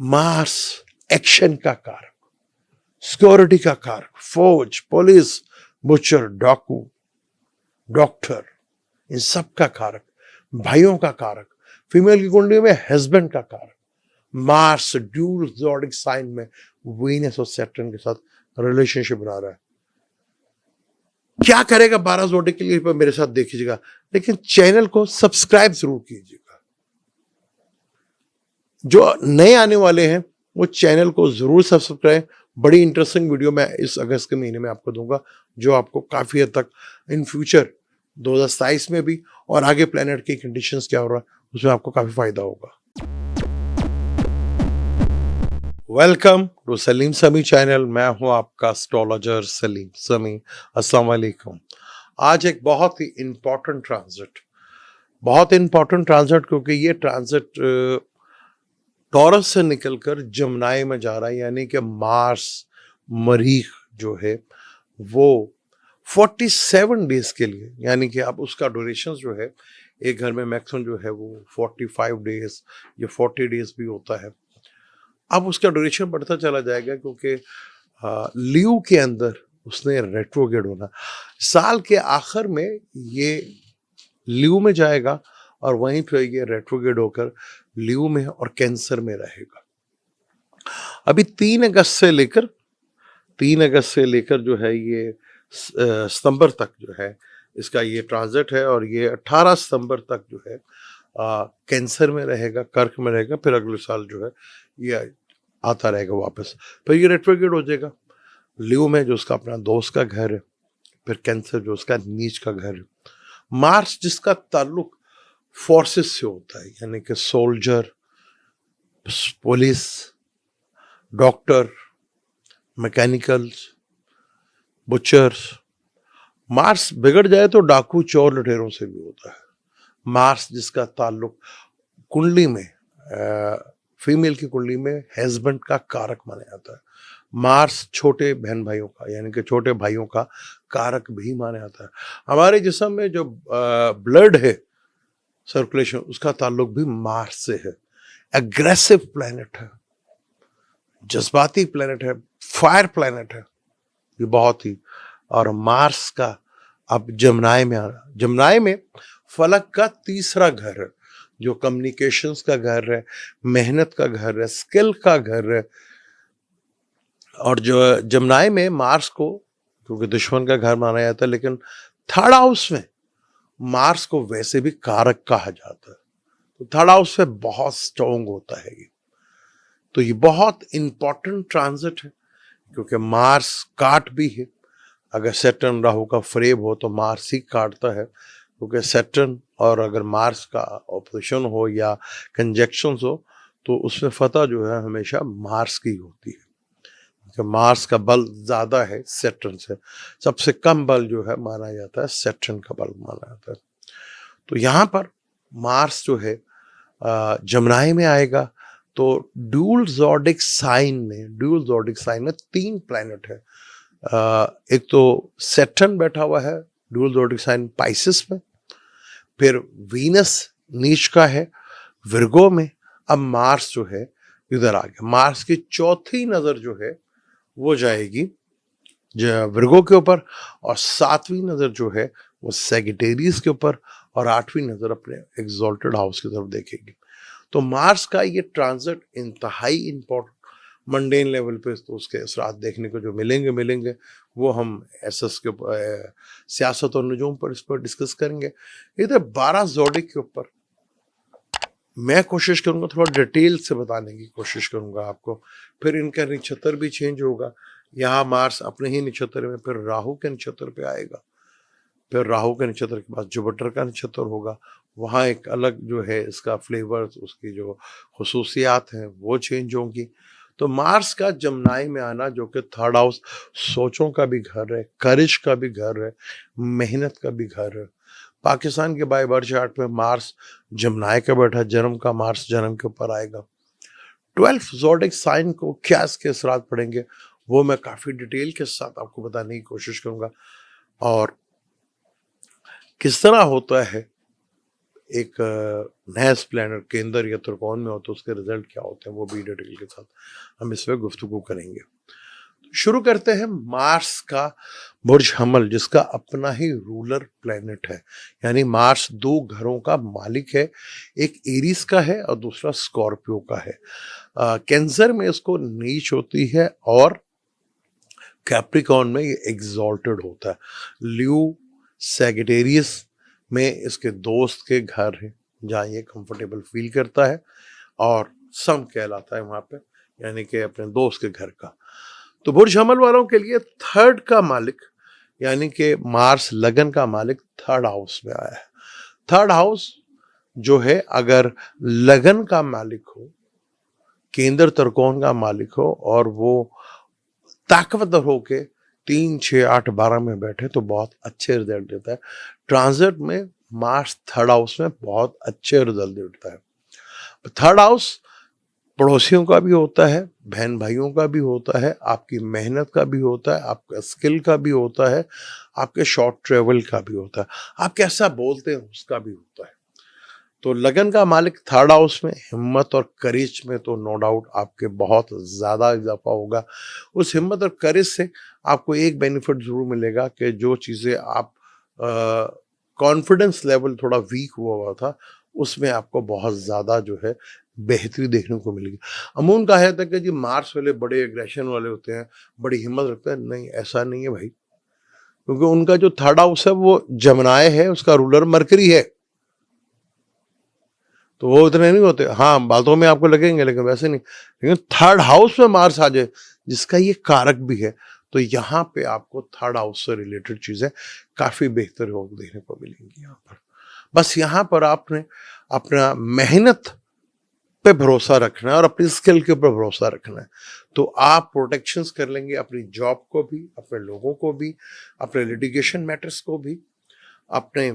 Mars action का कारक, security का कारक, फौज, पुलिस, बुचर, डाकू, डॉक्टर, इन सब का कारक, भाइयों का कारक, फीमेल की कुंडली में हस्बैंड का कारक। मार्स ड्यूल ज़ोडिक साइन में वीनस और सैटर्न के साथ रिलेशनशिप बना रहा है। क्या करेगा 12 ज़ोडिक के लिए पर मेरे साथ देखिएगा, लेकिन चैनल को सब्सक्राइब जरूर कीजिएगा। जो नए आने वाले हैं वो चैनल को जरूर सब्सक्राइब। बड़ी इंटरेस्टिंग वीडियो मैं इस अगस्त के महीने में आपको दूंगा, जो आपको काफी हद तक इन फ्यूचर 2027 में भी और आगे प्लेनेट की कंडीशंस क्या हो रहा है उसमें आपको काफी फायदा होगा। वेलकम टू सलीम समी चैनल। मैं हूं आपका एस्ट्रोलॉजर सलीम समी। अस्सलाम वालेकुम। आज एक बहुत ही इंपॉर्टेंट ट्रांजिट, क्योंकि ये ट्रांजिट टॉरस से निकलकर जमनाई में जा रहा है, यानी कि मार्स मरीख जो है वो 47 डेज के लिए, यानी कि अब उसका ड्यूरेशन जो है एक घर में मैक्सिमम जो है वो 45 डेज या 40 डेज भी होता है। अब उसका ड्यूरेशन बढ़ता चला जाएगा, क्योंकि लियो के अंदर उसने रेट्रोग्रेड होना, साल के आखिर में ये लियो में जाएगा और वहीं पर ये रेट्रोग्रेड होकर लियो में और कैंसर में रहेगा। अभी 3 अगस्त से लेकर जो है ये सितंबर तक जो है इसका ये ट्रांजिट है, और ये 18 सितंबर तक जो है कैंसर में रहेगा, कर्क में रहेगा। फिर अगले साल जो है ये आता रहेगा वापस, फिर ये रेट्रोग्रेड हो जाएगा लियो में, जो उसका अपना दोस्त का घर है, फिर कैंसर जो उसका नीच का घर है। मार्स जिसका ताल्लुक फोर्सेस से होता है, यानी कि soldier, police, doctor, mechanicals, butchers. Mars बिगड़ जाए तो डाकू, चोर, लुटेरों से भी होता है। मार्स जिसका ताल्लुक कुंडली में फीमेल की कुंडली में हस्बैंड का कारक माना जाता है। मार्स छोटे बहन भाइयों का, यानी कि छोटे भाइयों का कारक भी माना जाता है। हमारे जिस्म में जो ब्लड है, सर्कुलेशन, उसका ताल्लुक भी मार्स से है। एग्रेसिव प्लैनेट है, जज्बाती प्लैनेट है, फायर प्लैनेट है ये बहुत ही। और मार्स का अब जमनाई में आना, जमनाई में फलक का तीसरा घर है, जो कम्युनिकेशंस का घर है, मेहनत का घर है, स्किल का घर है। और जो जमनाई में मार्स को, क्योंकि दुश्मन का घर माना जाता है, लेकिन थर्ड हाउस में मार्स को वैसे भी कारक कहा जाता है, तो थर्ड हाउस में बहुत स्ट्रॉन्ग होता है ये। तो ये बहुत इंपॉर्टेंट ट्रांजिट है, क्योंकि मार्स काट भी है। अगर सैटर्न राहु का फ्रेब हो तो मार्स ही काटता है, क्योंकि सैटर्न और अगर मार्स का ऑपोजिशन हो या कंजक्शन हो तो उसमें फतह जो है हमेशा मार्स की होती है, क्योंकि मार्स का बल ज़्यादा है सैटर्न से। सबसे कम बल जो है माना जाता है सैटर्न का बल माना जाता है। तो यहाँ पर मार्स जो है जमनाई में आएगा, तो ड्यूल ज़ोडिक साइन में 3 प्लैनेट है। एक तो सैटर्न बैठा हुआ है ड्यूल ज़ोडिक साइन पाइसिस में, फिर वीनस नीच का है विर्गो में। अब मार्स जो है इधर आ गया। मार्स की चौथी नजर जो है वो जाएगी विर्गो के ऊपर, और 7वीं नजर जो है वो सैजिटेरियस के ऊपर, और 8वीं नजर अपने एग्जॉल्टेड हाउस की तरफ देखेगी। तो मार्स का ये ट्रांजिट इंतहाई इंपॉर्टेंट मंडेन लेवल पे, तो उसके असरात देखने को जो मिलेंगे वो हम एसएस के सियासत और निजूम पर इस पर डिस्कस करेंगे। इधर 12 ज़ोडिक के ऊपर मैं कोशिश करूंगा थोड़ा डिटेल से बताने की कोशिश करूंगा आपको। फिर इनका नक्षत्र भी चेंज होगा। यहाँ मार्स अपने ही नक्षत्र में फिर राहु के नक्षत्र पे आएगा, फिर राहु के नक्षत्र के बाद जुपिटर का नक्षत्र होगा। वहाँ एक अलग जो है इसका फ्लेवर, उसकी जो खुसूसियात हैं वो चेंज होंगी। तो मार्स का जमनाई में आना, जो कि थर्ड हाउस सोचों का भी घर है, करिश का भी घर है, मेहनत का भी घर है। पाकिस्तान के बाय बर्थ चार्ट में मार्स जमनाई का बैठा, जन्म का मार्स जन्म के ऊपर आएगा। 12 ज़ोडिक साइन को क्या इसके असरात पड़ेंगे वो मैं काफ़ी डिटेल के साथ आपको बताने की कोशिश करूंगा, और किस तरह होता है एक नया प्लैनेट केंद्र या त्रिकोण में हो तो उसके रिजल्ट क्या होते हैं, वो भी डिटेल के साथ हम इसमें गुफ्तगू करेंगे। शुरू करते हैं मार्स का बुर्ज हमल, जिसका अपना ही रूलर प्लैनेट है, यानी मार्स दो घरों का मालिक है, एक एरीज का है और दूसरा स्कॉर्पियो का है। कैंसर में इसको नीच होती है और कैप्रिकॉर्न में ये एग्जॉल्टेड होता है। ल्यू सैगिटेरियस में इसके दोस्त के घर है जहाँ ये कंफर्टेबल फील करता है, और सम कहलाता है वहाँ पे, यानी कि अपने दोस्त के घर का। तो बुर्ज हमल वालों के लिए थर्ड का मालिक, यानी कि मार्स लगन का मालिक थर्ड हाउस में आया है। थर्ड हाउस जो है, अगर लगन का मालिक हो, केंद्र त्रिकोण का मालिक हो और वो ताकतवर होके 3, 6, 8, 12 में बैठे तो बहुत अच्छे रिजल्ट देता है। ट्रांजिट में मार्स थर्ड हाउस में बहुत अच्छे रिजल्ट देता है। थर्ड हाउस पड़ोसियों का भी होता है, बहन भाइयों का भी होता है, आपकी मेहनत का भी होता है, आपका स्किल का भी होता है, आपके शॉर्ट ट्रेवल का भी होता है, आप कैसा बोलते हैं उसका भी होता है। तो लगन का मालिक थर्ड हाउस में, हिम्मत और करेज में तो नो डाउट आपके बहुत ज़्यादा इजाफा होगा। उस हिम्मत और करेज से आपको एक बेनिफिट ज़रूर मिलेगा कि जो चीज़ें आप कॉन्फिडेंस लेवल थोड़ा वीक हुआ था, उसमें आपको बहुत ज़्यादा जो है बेहतरी देखने को मिलेगी। अमूमन कहा जाता है कि जी मार्स वाले बड़े एग्रेशन वाले होते हैं, बड़ी हिम्मत रखते हैं। नहीं, ऐसा नहीं है भाई, क्योंकि उनका जो थर्ड हाउस है वो जमनाए है, उसका रूलर मरकरी है, तो वो इतने नहीं होते। हाँ, बातों में आपको लगेंगे लेकिन वैसे नहीं। लेकिन थर्ड हाउस में मार्स आ जाए, जिसका ये कारक भी है, तो यहाँ पे आपको थर्ड हाउस से रिलेटेड चीजें काफी बेहतर हो देखने को मिलेंगी यहाँ पर। बस यहाँ पर आपने अपना मेहनत पे भरोसा रखना है और अपनी स्किल के ऊपर भरोसा रखना है, तो आप प्रोटेक्शंस कर लेंगे, अपनी जॉब को भी, अपने लोगों को भी, अपने लिटिगेशन मैटर्स को भी, अपने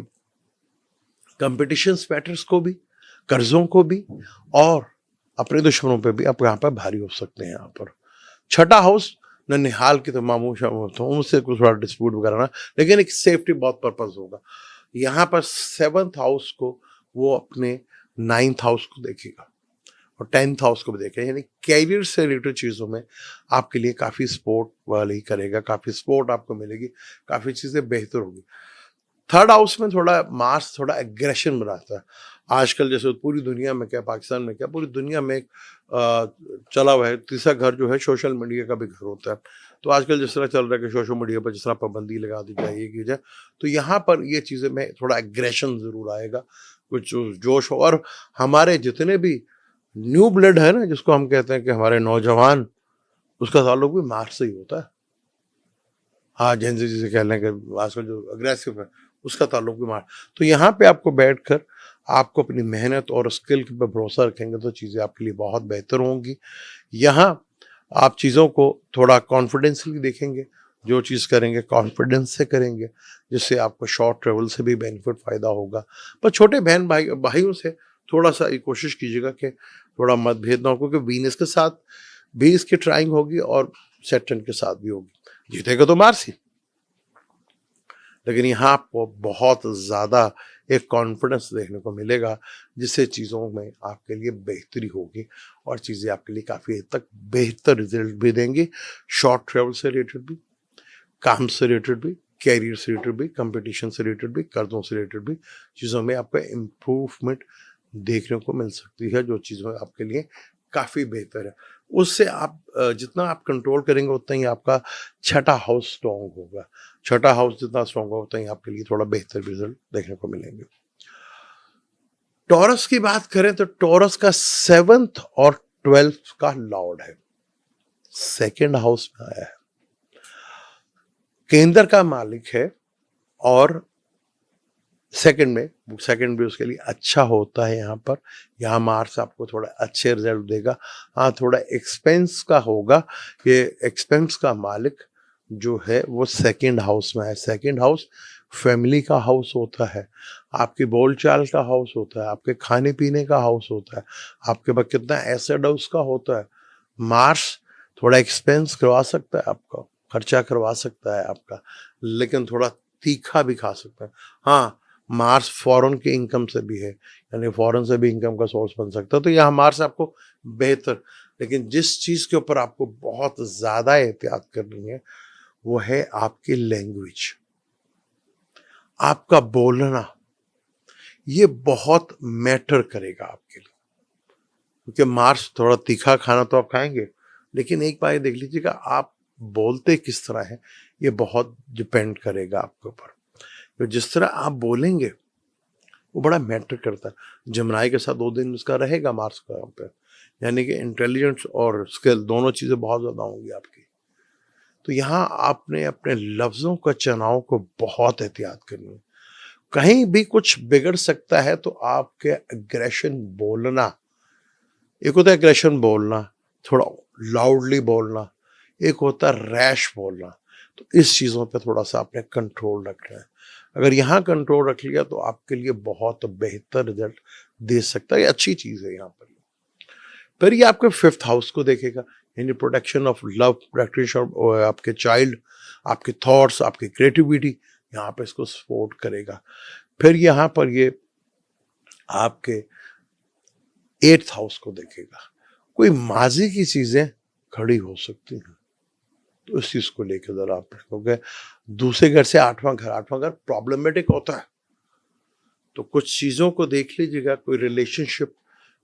कंपटीशंस मैटर्स को भी, कर्जों को भी, और अपने दुश्मनों पे भी आप यहाँ पर भारी हो सकते हैं। यहाँ पर छठा हाउस ननिहाल की तो मामू उनसे कुछ थोड़ा डिस्प्यूट वगैरह ना, लेकिन एक सेफ्टी बहुत पर्पज होगा। यहाँ पर सेवंथ हाउस को वो अपने नाइन्थ हाउस को देखेगा और 10th हाउस को भी देखेगा, यानी कैरियर से रिलेटेड चीज़ों में आपके लिए काफ़ी सपोर्ट वाले ही करेगा, काफ़ी सपोर्ट आपको मिलेगी, काफ़ी चीज़ें बेहतर होगी। थर्ड हाउस में थोड़ा मार्स थोड़ा एग्रेशन बनाता है। आजकल जैसे पूरी दुनिया में क्या, पाकिस्तान में क्या, पूरी दुनिया में एक चला हुआ है, तीसरा घर जो है सोशल मीडिया का भी घर होता है। तो आजकल जिस तरह चल रहा है कि सोशल मीडिया पर जिस तरह पाबंदी लगा दी जाए, ये की जाए, तो यहाँ पर ये चीज़ें में थोड़ा एग्रेशन ज़रूर आएगा, कुछ जोश हो। और हमारे जितने भी न्यू ब्लड है ना, जिसको हम कहते हैं कि हमारे नौजवान, उसका ताल्लुक भी मार्स से ही होता है। हाँ, जेनज़ी जिसे कह लें कि आजकल जो अग्रेसिव है, उसका ताल्लुक भी मार्स। तो यहाँ पे आपको बैठकर आपको अपनी मेहनत और स्किल पे भरोसा रखेंगे तो चीज़ें आपके लिए बहुत बेहतर होंगी। यहाँ आप चीज़ों को थोड़ा कॉन्फिडेंसली देखेंगे, जो चीज़ करेंगे कॉन्फिडेंस से करेंगे, जिससे आपको शॉर्ट ट्रेवल से भी बेनिफिट फ़ायदा होगा। पर छोटे बहन भाइयों से थोड़ा सा ये कोशिश कीजिएगा कि थोड़ा मतभेद ना हो, क्योंकि वीनस के साथ भी इसकी ट्राइंग होगी और सैटर्न के साथ भी होगी। जीतेगा तो मार्स ही, लेकिन यहाँ आपको बहुत ज़्यादा एक कॉन्फिडेंस देखने को मिलेगा, जिससे चीज़ों में आपके लिए बेहतरी होगी और चीज़ें आपके लिए काफ़ी हद तक बेहतर रिजल्ट भी देंगी। शॉर्ट ट्रेवल से रिलेटेड भी, काम से रिलेटेड भी, कैरियर से रिलेटेड भी, कंपटीशन से रिलेटेड भी, कर्जों से रिलेटेड भी चीज़ों में आपको इम्प्रूवमेंट देखने को मिल सकती है, जो चीज़ों आपके लिए काफ़ी बेहतर है। उससे आप जितना आप कंट्रोल करेंगे उतना ही आपका छठा हाउस स्ट्रॉन्ग होगा। छठा हाउस जितना स्ट्रॉन्ग होगा उतना ही आपके लिए थोड़ा बेहतर रिजल्ट देखने को मिलेंगे। टॉरस की बात करें तो टॉरस का 7th और 12th का लॉर्ड है, सेकंड हाउस में आया है, केंद्र का मालिक है, और सेकंड भी उसके लिए अच्छा होता है। यहाँ मार्स आपको थोड़ा अच्छे रिजल्ट देगा। हाँ, थोड़ा एक्सपेंस का होगा, ये एक्सपेंस का मालिक जो है वो सेकंड हाउस में है। सेकंड हाउस फैमिली का हाउस होता है, आपकी बोलचाल का हाउस होता है, आपके खाने पीने का हाउस होता है, आपके पास कितना एसेट है उसका होता है। मार्स थोड़ा एक्सपेंस करवा सकता है, आपका खर्चा करवा सकता है आपका, लेकिन थोड़ा तीखा भी खा सकता है। हाँ, मार्स फॉरेन की इनकम से भी है, यानी फॉरेन से भी इनकम का सोर्स बन सकता है। तो यहाँ मार्स आपको बेहतर, लेकिन जिस चीज़ के ऊपर आपको बहुत ज़्यादा एहतियात करनी है वो है आपकी लैंग्वेज, आपका बोलना। ये बहुत मैटर करेगा आपके लिए, क्योंकि मार्स थोड़ा तीखा खाना तो आप खाएंगे, लेकिन एक बार देख लीजिएगा आप बोलते किस तरह हैं, ये बहुत डिपेंड करेगा आपके ऊपर। तो जिस तरह आप बोलेंगे वो बड़ा मैटर करता है। जमनाई के साथ 2 दिन उसका रहेगा मार्स का यहाँ पे, यानी कि इंटेलिजेंस और स्किल दोनों चीज़ें बहुत ज़्यादा होंगी आपकी। तो यहाँ आपने अपने लफ्ज़ों का चुनाव को बहुत एहतियात करनी है। कहीं भी कुछ बिगड़ सकता है तो आपके एग्रेशन बोलना, एक होता है एग्रेशन बोलना, थोड़ा लाउडली बोलना, एक होता है रैश बोलना। तो इस चीज़ों पे थोड़ा सा आपने कंट्रोल रखना है। अगर यहाँ कंट्रोल रख लिया तो आपके लिए बहुत बेहतर रिजल्ट दे सकता है, ये अच्छी चीज़ है यहाँ पर। फिर ये आपके 5th हाउस को देखेगा, यानी protection of love, protection of आपके चाइल्ड, आपके थॉट्स, आपकी क्रिएटिविटी, यहाँ पे इसको सपोर्ट करेगा। फिर यहाँ पर ये आपके 8th हाउस को देखेगा, कोई माजी की चीज़ें खड़ी हो सकती हैं, तो इस चीज़ को लेकर ज़रा आप रखोगे। दूसरे घर से 8वां घर प्रॉब्लमेटिक होता है, तो कुछ चीज़ों को देख लीजिएगा, कोई रिलेशनशिप,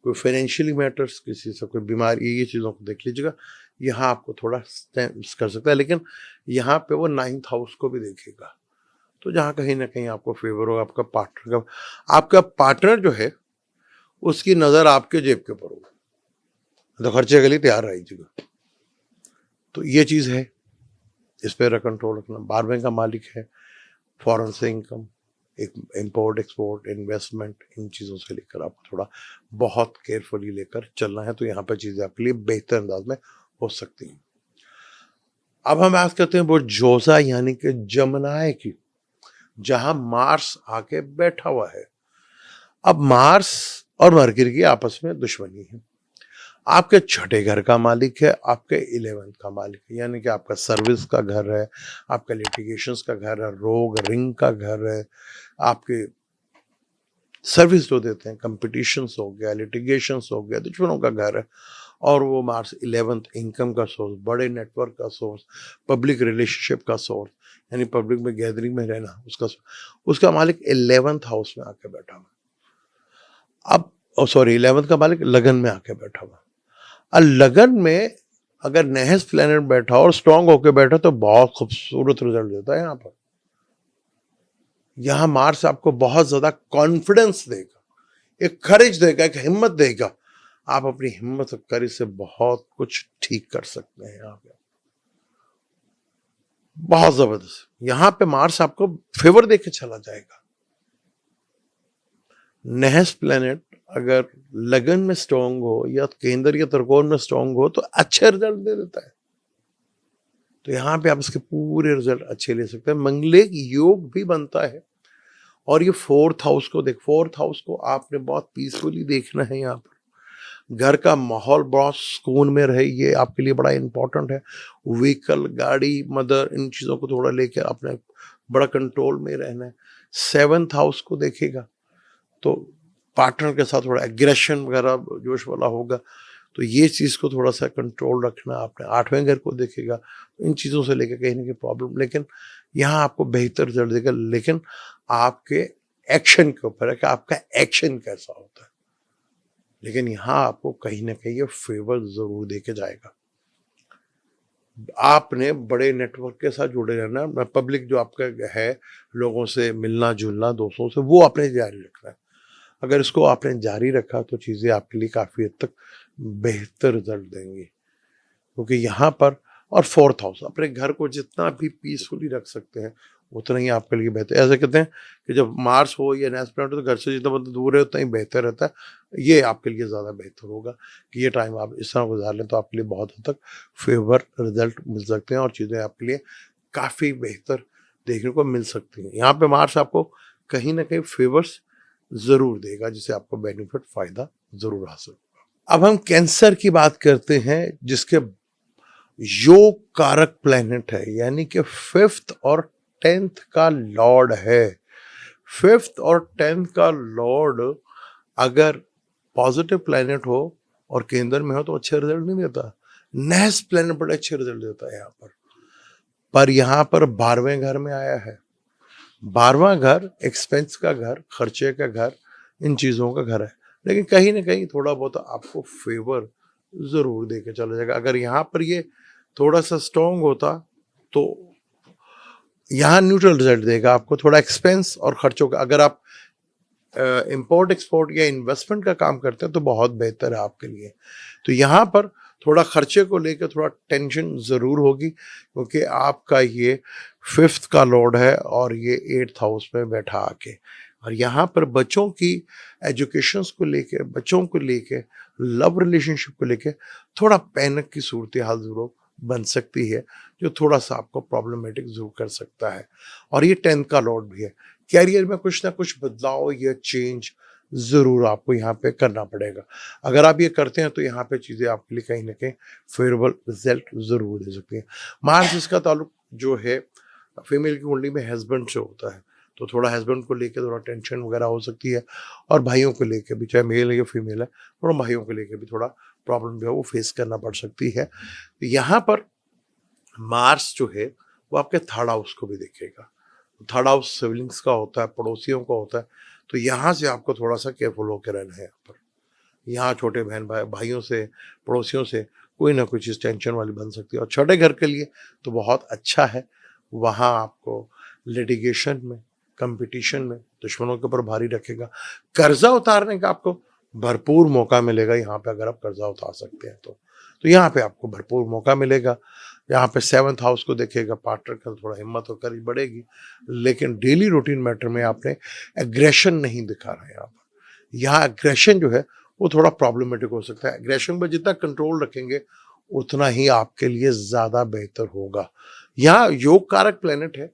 कोई फाइनेंशियली मैटर्स, किसी से कोई बीमारी, ये चीज़ों को देख लीजिएगा। यहाँ आपको थोड़ा कर सकता है, लेकिन यहाँ पे वो 9th हाउस को भी देखेगा, तो जहाँ कहीं ना कहीं आपको फेवर होगा आपका पार्टनर जो है उसकी नज़र आपके जेब के ऊपर होगी, तो खर्चे के लिए तैयार रहिएगा। तो ये चीज़ है, इस पर कंट्रोल रखना। 12वें का मालिक है, फॉरेन से इनकम, एक इंपोर्ट एक्सपोर्ट, इन्वेस्टमेंट, इन चीज़ों से लेकर आपको थोड़ा बहुत केयरफुली लेकर चलना है, तो यहाँ पर चीज़ें आपके लिए बेहतर अंदाज में हो सकती हैं। अब हम बात करते हैं वो जोजा यानी कि जमनाए की, जहां मार्स आके बैठा हुआ है। अब मार्स और मरकरी की आपस में दुश्मनी है। आपके 6ठे घर का मालिक है, आपके 11th का मालिक है, यानी कि आपका सर्विस का घर है, आपका लिटिगेशंस का घर है, रोग रिंग का घर है, आपके सर्विस जो देते हैं, कंपटीशंस हो गया, लिटिगेशंस हो गया, दुश्मनों का घर है। और वो मार्स 11th इनकम का सोर्स, बड़े नेटवर्क का सोर्स, पब्लिक रिलेशनशिप का सोर्स, यानी पब्लिक में गैदरिंग में रहना, उसका मालिक 11th हाउस में आके बैठा हुआ। अब 11th का मालिक लगन में आके बैठा हुआ। और लगन में अगर नहस प्लैनेट बैठा और स्ट्रांग होके बैठा तो बहुत खूबसूरत रिजल्ट देता है। यहाँ पर यहाँ मार्स आपको बहुत ज्यादा कॉन्फिडेंस देगा, एक करेज देगा, एक हिम्मत देगा। आप अपनी हिम्मत और करेज से बहुत कुछ ठीक कर सकते हैं। यहाँ पे बहुत जबरदस्त, यहाँ पे मार्स आपको फेवर देके चला जाएगा। नहस प्लैनेट अगर लगन में स्ट्रांग हो या केंद्र या त्रिकोण में स्ट्रांग हो तो अच्छे रिजल्ट दे देता है। तो यहाँ पे आप इसके पूरे रिजल्ट अच्छे ले सकते हैं। मंगलिक योग भी बनता है। और ये 4th हाउस को 4th हाउस को आपने बहुत पीसफुली देखना है। यहाँ पर घर का माहौल बहुत सुकून में रहे, ये आपके लिए बड़ा इंपॉर्टेंट है। व्हीकल, गाड़ी, मदर, इन चीज़ों को थोड़ा लेके आपने बड़ा कंट्रोल में रहना है। 7th हाउस को देखेगा तो पार्टनर के साथ थोड़ा एग्रेशन वगैरह जोश वाला होगा, तो ये चीज़ को थोड़ा सा कंट्रोल रखना। आपने 8वें घर को देखेगा, तो इन चीज़ों से लेकर कहीं ना कहीं प्रॉब्लम, लेकिन यहाँ आपको बेहतर रिजल्ट देगा। लेकिन आपके एक्शन के ऊपर है कि आपका एक्शन कैसा होता है, लेकिन यहाँ आपको कहीं ना कहीं ये फेवर जरूर देके जाएगा। आपने बड़े नेटवर्क के साथ जुड़े रहना, पब्लिक जो आपका है, लोगों से मिलना जुलना, दोस्तों से, वो आपने जारी रखना है। अगर इसको आपने जारी रखा तो चीज़ें आपके लिए काफ़ी हद तक बेहतर रिजल्ट देंगी, क्योंकि यहाँ पर और 4th हाउस, अपने घर को जितना भी पीसफुली रख सकते हैं उतना ही आपके लिए बेहतर। ऐसे कहते हैं कि जब मार्स हो या नेक्स्ट प्लैनेट हो तो घर से जितना मतलब दूर है उतना ही बेहतर रहता है। ये आपके लिए ज़्यादा बेहतर होगा कि ये टाइम आप इस तरह गुजार लें, तो आपके लिए बहुत हद तक फेवर रिजल्ट मिल सकते हैं और चीज़ें आपके लिए काफ़ी बेहतर देखने को मिल सकती हैं। यहाँ पे मार्स आपको कहीं ना कहीं फेवर्स ज़रूर देगा, जिससे आपको बेनिफिट फ़ायदा ज़रूर हासिल होगा। अब हम कैंसर की बात करते हैं, जिसके योग कारक प्लैनेट है, यानी कि 5th और 10th का लॉर्ड है। 5th और 10th का लॉर्ड अगर पॉजिटिव प्लैनेट हो और केंद्र में हो तो अच्छे रिजल्ट नहीं देता। नेक्स्ट प्लैनेट बड़े अच्छे रिजल्ट देता है यहाँ पर यहाँ पर 12वें घर में आया है। 12वां घर एक्सपेंस का घर, खर्चे का घर, इन चीज़ों का घर है, लेकिन कहीं ना कहीं थोड़ा बहुत आपको फेवर ज़रूर दे के चला जाएगा। अगर यहाँ पर ये थोड़ा सा स्ट्रॉन्ग होता तो यहाँ न्यूट्रल रिजल्ट देगा आपको। थोड़ा एक्सपेंस और खर्चों का, अगर आप इंपोर्ट एक्सपोर्ट या इन्वेस्टमेंट का काम करते हैं तो बहुत बेहतर है आपके लिए। तो यहाँ पर थोड़ा खर्चे को लेकर थोड़ा टेंशन ज़रूर होगी, क्योंकि आपका ये 5th का लॉर्ड है और ये 8th हाउस में बैठा आके, और यहाँ पर बच्चों की एजुकेशंस को लेके, बच्चों को लेके, लव रिलेशनशिप को लेके थोड़ा पैनिक की सूरत हाल ज़रूर बन सकती है, जो थोड़ा सा आपको प्रॉब्लमेटिक ज़रूर कर सकता है। और ये 10th का लॉर्ड भी है। कैरियर में कुछ ना कुछ बदलाव या चेंज ज़रूर आपको यहाँ पे करना पड़ेगा। अगर आप ये करते हैं तो यहाँ पे चीज़ें आपके लिए कहीं ना कहीं फेवरेबल रिजल्ट ज़रूर दे सकती हैं। मार्स इसका ताल्लुक जो है फीमेल की कुंडली में हस्बैंड से होता है, तो थोड़ा हस्बैंड को लेकर थोड़ा टेंशन वगैरह हो सकती है, और भाइयों को लेकर भी, चाहे मेल है या फीमेल है, थोड़ा भाइयों को लेकर भी थोड़ा प्रॉब्लम जो है वो फेस करना पड़ सकती है। यहाँ पर मार्स जो है वो आपके थर्ड हाउस को भी देखेगा। थर्ड हाउस सिबलिंग्स का होता है, पड़ोसियों का होता है, तो यहाँ से आपको थोड़ा सा केयरफुल होकर रहना है। यहाँ पर यहाँ छोटे बहन भाइयों से, पड़ोसियों से कोई ना कोई चीज़ टेंशन वाली बन सकती है। और छठे घर के लिए तो बहुत अच्छा है, वहाँ आपको लिटिगेशन में, कंपटीशन में दुश्मनों के ऊपर भारी रखेगा। कर्जा उतारने का आपको भरपूर मौका मिलेगा यहाँ पे, अगर आप कर्जा उतार सकते हैं तो यहाँ पे आपको भरपूर मौका मिलेगा। यहाँ पे 7th हाउस को देखेगा, पार्टनर का थोड़ा हिम्मत और करीब बढ़ेगी, लेकिन डेली रूटीन मैटर में आपने एग्रेशन नहीं दिखाना है। यहाँ एग्रेशन जो है वो थोड़ा प्रॉब्लमेटिक हो सकता है। एग्रेशन पर जितना कंट्रोल रखेंगे उतना ही आपके लिए ज़्यादा बेहतर होगा। यहाँ योग कारक प्लेनेट है,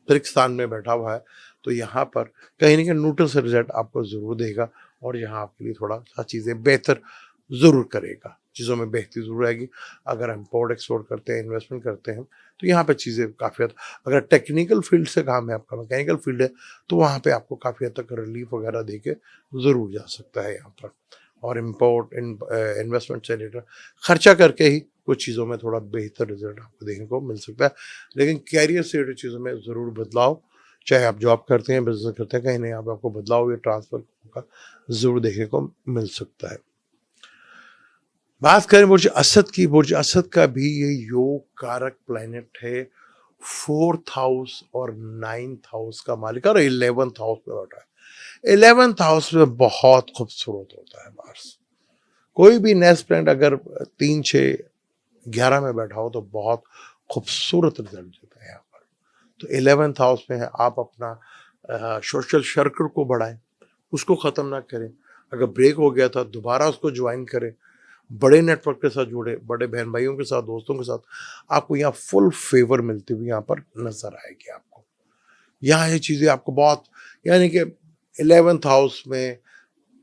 तृक स्थान में बैठा हुआ है, तो यहाँ पर कहीं ना कहीं न्यूट्रल से रिजल्ट आपको ज़रूर देगा, और यहाँ आपके लिए थोड़ा सा चीज़ें बेहतर ज़रूर करेगा, चीज़ों में बेहतरी ज़रूर आएगी। अगर हम इम्पोर्ट एक्सपोर्ट करते हैं, इन्वेस्टमेंट करते हैं, तो यहाँ पे चीज़ें काफ़ी हद, अगर टेक्निकल फील्ड से काम है आपका, मैकेनिकल फील्ड है, तो वहाँ पे आपको काफ़ी हद तक रिलीफ वगैरह दे के ज़रूर जा सकता है यहाँ पर। और इम्पोर्ट इन्वेस्टमेंट से रिलेटेड खर्चा करके ही कुछ चीज़ों में थोड़ा बेहतर रिजल्ट आपको देखने को मिल सकता है। लेकिन कैरियर से रिलेटेड चीज़ों में ज़रूर बदलाव, चाहे आप जॉब करते हैं, बिजनेस करते हैं, कहीं नहीं आप आपको बदलाव या ट्रांसफर का ज़रूर देखने को मिल सकता है। बात करें बुर्ज असद की, बुर्ज असद का भी ये योग कारक प्लैनेट है। 4th हाउस और 9th हाउस का मालिक, और 11th हाउस में बैठा है। 11th हाउस में बहुत खूबसूरत होता है मार्स। कोई भी नेक्स्ट प्लैनेट अगर 3, 6, 11 में बैठा हो तो बहुत खूबसूरत रिजल्ट देता है यहाँ पर। तो 11th हाउस में है, आप अपना सोशल सर्कल को बढ़ाएं, उसको ख़त्म ना करें। अगर ब्रेक हो गया था दोबारा उसको ज्वाइन करें, बड़े नेटवर्क के साथ जुड़े, बड़े बहन भाइयों के साथ, दोस्तों के साथ, आपको यहाँ फुल फेवर मिलती हुई यहाँ पर नजर आएगी आपको। यहाँ ये चीज़ें आपको बहुत, यानी कि 11th हाउस में